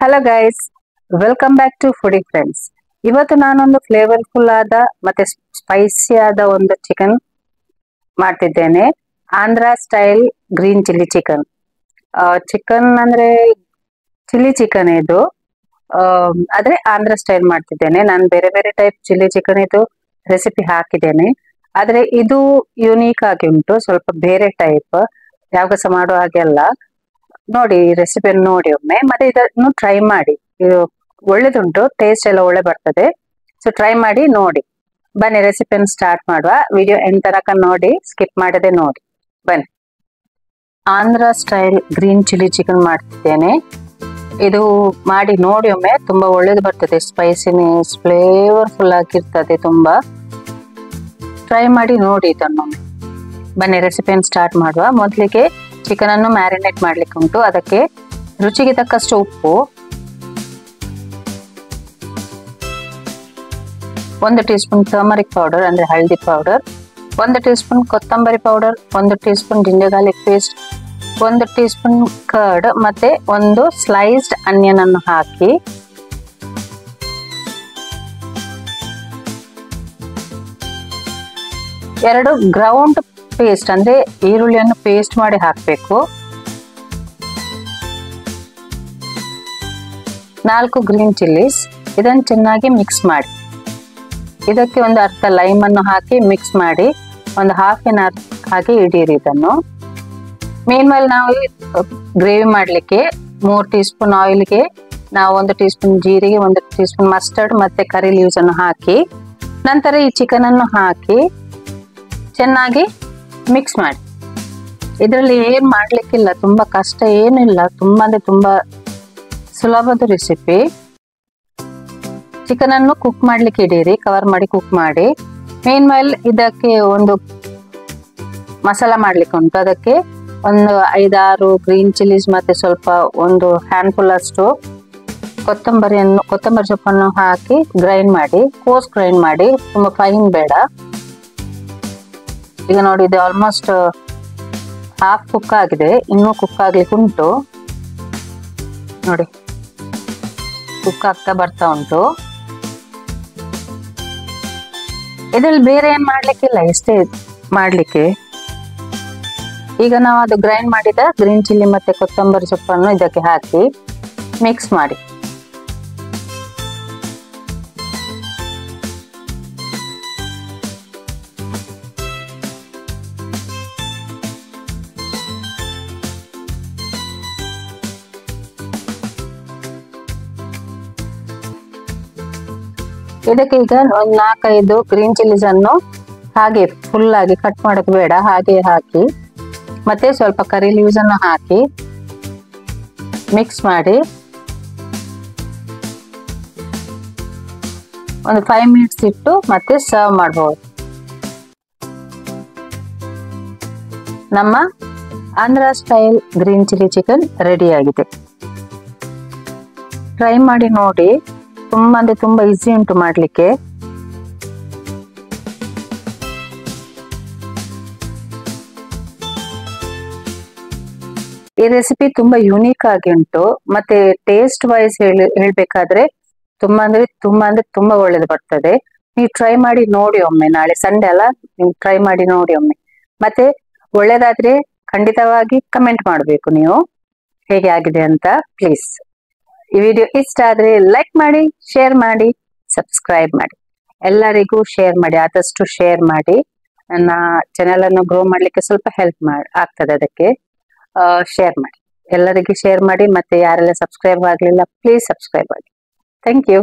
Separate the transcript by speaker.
Speaker 1: Hello guys, welcome back to foodie friends. ಇವತ್ತು ನಾನೊಂದು flavourful ಆದ ಮತ್ತೆ ಸ್ಪೈಸಿ ಆದ ಒಂದು ಚಿಕನ್ ಮಾಡ್ತಿದ್ದೇನೆ. Andhra style green chilli chicken. Chicken ಅಂದ್ರೆ ಚಿಲ್ಲಿ ಚಿಕನ್ ಇದು. ಆದ್ರೆ ಆಂಧ್ರ ಸ್ಟೈಲ್ ಮಾಡ್ತಿದ್ದೇನೆ. ನಾನು ಬೇರೆ ಬೇರೆ ಟೈಪ್ ಚಿಲ್ಲಿ ಚಿಕನ್ ಇದು ರೆಸಿಪಿ ಹಾಕಿದ್ದೇನೆ. ಆದ್ರೆ ಇದು ಯುನೀಕ್ ಆಗಿ ಉಂಟು, ಸ್ವಲ್ಪ ಬೇರೆ ಟೈಪ್, ಯಾವಾಗ ಸಹ ಮಾಡುವ ಹಾಗೆ ಅಲ್ಲ. ನೋಡಿ ರೆಸಿಪಿಯನ್ನು ನೋಡಿ ಒಮ್ಮೆ, ಮತ್ತೆ ಇದನ್ನು ಟ್ರೈ ಮಾಡಿ. ಇದು ಒಳ್ಳೇದುಂಟು, ಟೇಸ್ಟ್ ಎಲ್ಲ ಒಳ್ಳೆ ಬರ್ತದೆ. ಸೊ ಟ್ರೈ ಮಾಡಿ ನೋಡಿ. ಬನ್ನಿ ರೆಸಿಪಿಯನ್ನು ಸ್ಟಾರ್ಟ್ ಮಾಡುವ. ವಿಡಿಯೋ ಎಂಡ್ ತನಕ ನೋಡಿ, ಸ್ಕಿಪ್ ಮಾಡದೆ ನೋಡಿ. ಬನ್ನಿ. Andhra style green chilli chicken ಮಾಡ್ತಿದ್ದೇನೆ. ಇದು ಮಾಡಿ ನೋಡಿ ಒಮ್ಮೆ, ತುಂಬಾ ಒಳ್ಳೇದು ಬರ್ತದೆ. ಸ್ಪೈಸಿನೆಸ್ ಫ್ಲೇವರ್ಫುಲ್ ಆಗಿರ್ತದೆ ತುಂಬಾ. ಟ್ರೈ ಮಾಡಿ ನೋಡಿ ಇದನ್ನೊಮ್ಮೆ. ಬನ್ನಿ ರೆಸಿಪಿಯನ್ನು ಸ್ಟಾರ್ಟ್ ಮಾಡುವ. ಮೊದಲಿಗೆ ಚಿಕನ್ ಅನ್ನು ಮ್ಯಾರಿನೇಟ್ ಮಾಡ್ಲಿಕ್ಕೆ ಉಂಟು. ಅದಕ್ಕೆ ರುಚಿಗೆ ತಕ್ಕಷ್ಟು ಉಪ್ಪು, 1 ಟೀ ಸ್ಪೂನ್ ಟರ್ಮರಿಕ್ ಪೌಡರ್ ಅಂದ್ರೆ ಹಳದಿ ಪೌಡರ್, 1 ಟೀ ಸ್ಪೂನ್ ಕೊತ್ತಂಬರಿ powder, 1 tea spoon ginger garlic paste, 1 tea spoon curd, ಮತ್ತೆ 1 ಸ್ಲೈಸ್ಡ್ ಆನಿಯನ್ ಅನ್ನು ಹಾಕಿ ಎರಡು ಗ್ರೌಂಡ್ ಪೇಸ್ಟ್ ಅಂದ್ರೆ ಈರುಳ್ಳಿಯನ್ನು ಪೇಸ್ಟ್ ಮಾಡಿ ಹಾಕಬೇಕು. 4 ಗ್ರೀನ್ ಚಿಲ್ಲೀಸ್, ಇದನ್ನು ಚೆನ್ನಾಗಿ ಮಿಕ್ಸ್ ಮಾಡಿ. ಇದಕ್ಕೆ ಒಂದು ಅರ್ಧ ಲೈಮ್ ಅನ್ನು ಹಾಕಿ ಮಿಕ್ಸ್ ಮಾಡಿ ಒಂದು ಹಾಫ್ ಎನ್ ಅವರ್ ಹಾಗೆ ಇಡೀರಿ ಇದನ್ನು. ಮೇನ್ಮೇಲೆ ನಾವು ಗ್ರೇವಿ ಮಾಡಲಿಕ್ಕೆ 3 ಟೀ ಸ್ಪೂನ್ ಆಯಿಲ್ಗೆ ನಾವು 1 ಟೀ ಸ್ಪೂನ್ ಜೀರಿಗೆ, 1 ಟೀ ಸ್ಪೂನ್ ಮಸ್ಟರ್ಡ್ ಮತ್ತೆ ಕರಿ ಲೀವ್ಸ್ ಅನ್ನು ಹಾಕಿ, ನಂತರ ಈ ಚಿಕನ್ ಅನ್ನು ಹಾಕಿ ಚೆನ್ನಾಗಿ ಮಿಕ್ಸ್ ಮಾಡಿ. ಇದರಲ್ಲಿ ಏನ್ ಮಾಡ್ಲಿಕ್ಕಿಲ್ಲ, ತುಂಬಾ ಕಷ್ಟ ಏನಿಲ್ಲ, ತುಂಬಾ ಅಂದ್ರೆ ತುಂಬಾ ಸುಲಭದ ರೆಸಿಪಿ. ಚಿಕನ್ ಅನ್ನು ಕುಕ್ ಮಾಡ್ಲಿಕ್ಕೆ ಇಡೀರಿ, ಕವರ್ ಮಾಡಿ ಕುಕ್ ಮಾಡಿ. ಮೇನ್ಮೇಲೆ ಇದಕ್ಕೆ ಒಂದು ಮಸಾಲ ಮಾಡ್ಲಿಕ್ಕೆ ಉಂಟು. ಅದಕ್ಕೆ ಒಂದು 5-6 ಗ್ರೀನ್ ಚಿಲ್ಲೀಸ್ ಮತ್ತೆ ಸ್ವಲ್ಪ ಒಂದು ಹ್ಯಾಂಡ್ಫುಲ್ ಅಷ್ಟು ಕೊತ್ತಂಬರಿ ಸೊಪ್ಪನ್ನು ಹಾಕಿ ಗ್ರೈಂಡ್ ಮಾಡಿ, ಕೋಸ್ ಗ್ರೈಂಡ್ ಮಾಡಿ, ತುಂಬಾ ಫೈನ್ ಬೇಡ. ಈಗ ನೋಡಿ ಇದು ಆಲ್ಮೋಸ್ಟ್ ಹಾಫ್ ಕುಕ್ ಆಗಿದೆ, ಇನ್ನೂ ಕುಕ್ ಆಗ್ಲಿಕ್ಕೆ ಉಂಟು. ನೋಡಿ ಕುಕ್ ಆಗ್ತಾ ಬರ್ತಾ ಉಂಟು. ಇದ್ರಲ್ಲಿ ಬೇರೆ ಏನ್ ಮಾಡ್ಲಿಕ್ಕಿಲ್ಲ, ಇಷ್ಟೇ ಮಾಡ್ಲಿಕ್ಕೆ. ಈಗ ನಾವು ಅದು ಗ್ರೈಂಡ್ ಮಾಡಿದ ಗ್ರೀನ್ ಚಿಲ್ಲಿ ಮತ್ತೆ ಕೊತ್ತಂಬರಿ ಸೊಪ್ಪನ್ನು ಇದಕ್ಕೆ ಹಾಕಿ ಮಿಕ್ಸ್ ಮಾಡಿ. ಇದಕ್ಕೆ ಈಗ ಒಂದು 4-5 ಗ್ರೀನ್ ಚಿಲ್ಲೀಸ್ ಅನ್ನು ಹಾಗೆ ಫುಲ್ ಆಗಿ ಕಟ್ ಮಾಡೋದು ಬೇಡ, ಹಾಗೆ ಹಾಕಿ ಮತ್ತೆ ಸ್ವಲ್ಪ ಕರಿ ಲೀವ್ಸ್ ಅನ್ನು ಹಾಕಿ ಮಿಕ್ಸ್ ಮಾಡಿ ಒಂದು 5 ಮಿನಿಟ್ಸ್ ಇಟ್ಟು ಮತ್ತೆ ಸರ್ವ್ ಮಾಡಬಹುದು. ನಮ್ಮ Andhra style green chilli chicken ready ಆಗಿದೆ. ಟ್ರೈ ಮಾಡಿ ನೋಡಿ, ತುಂಬಾ ಅಂದ್ರೆ ತುಂಬಾ ಈಸಿ ಉಂಟು ಮಾಡ್ಲಿಕ್ಕೆ. ಈ ರೆಸಿಪಿ ತುಂಬಾ ಯುನೀಕ್ ಆಗಿ ಉಂಟು, ಮತ್ತೆ ಟೇಸ್ಟ್ ವೈಸ್ ಹೇಳ್ಬೇಕಾದ್ರೆ ತುಂಬಾ ಅಂದ್ರೆ ತುಂಬಾ ಒಳ್ಳೇದು ಬರ್ತದೆ. ನೀವು ಟ್ರೈ ಮಾಡಿ ನೋಡಿ ಒಮ್ಮೆ. ನಾಳೆ ಸಂಡೆ ಅಲ್ಲ, ನೀವು ಟ್ರೈ ಮಾಡಿ ನೋಡಿ ಒಮ್ಮೆ. ಮತ್ತೆ ಒಳ್ಳೇದಾದ್ರೆ ಖಂಡಿತವಾಗಿ ಕಮೆಂಟ್ ಮಾಡಬೇಕು ನೀವು ಹೇಗೆ ಆಗಿದೆ ಅಂತ. ಪ್ಲೀಸ್ ಈ ವಿಡಿಯೋ ಇಷ್ಟ ಆದ್ರೆ ಲೈಕ್ ಮಾಡಿ, ಶೇರ್ ಮಾಡಿ, ಸಬ್ಸ್ಕ್ರೈಬ್ ಮಾಡಿ. ಎಲ್ಲರಿಗೂ ಶೇರ್ ಮಾಡಿ, ಆದಷ್ಟು ಶೇರ್ ಮಾಡಿ. ನನ್ನ ಚಾನೆಲ್ ಅನ್ನು ಗ್ರೋ ಮಾಡ್ಲಿಕ್ಕೆ ಸ್ವಲ್ಪ ಹೆಲ್ಪ್ ಆಗ್ತದೆ. ಅದಕ್ಕೆ ಶೇರ್ ಮಾಡಿ, ಎಲ್ಲರಿಗೂ ಶೇರ್ ಮಾಡಿ. ಮತ್ತೆ ಯಾರೆಲ್ಲ ಸಬ್ಸ್ಕ್ರೈಬ್ ಆಗ್ಲಿಲ್ಲ ಪ್ಲೀಸ್ ಸಬ್ಸ್ಕ್ರೈಬ್ ಆಗಿ. Thank you.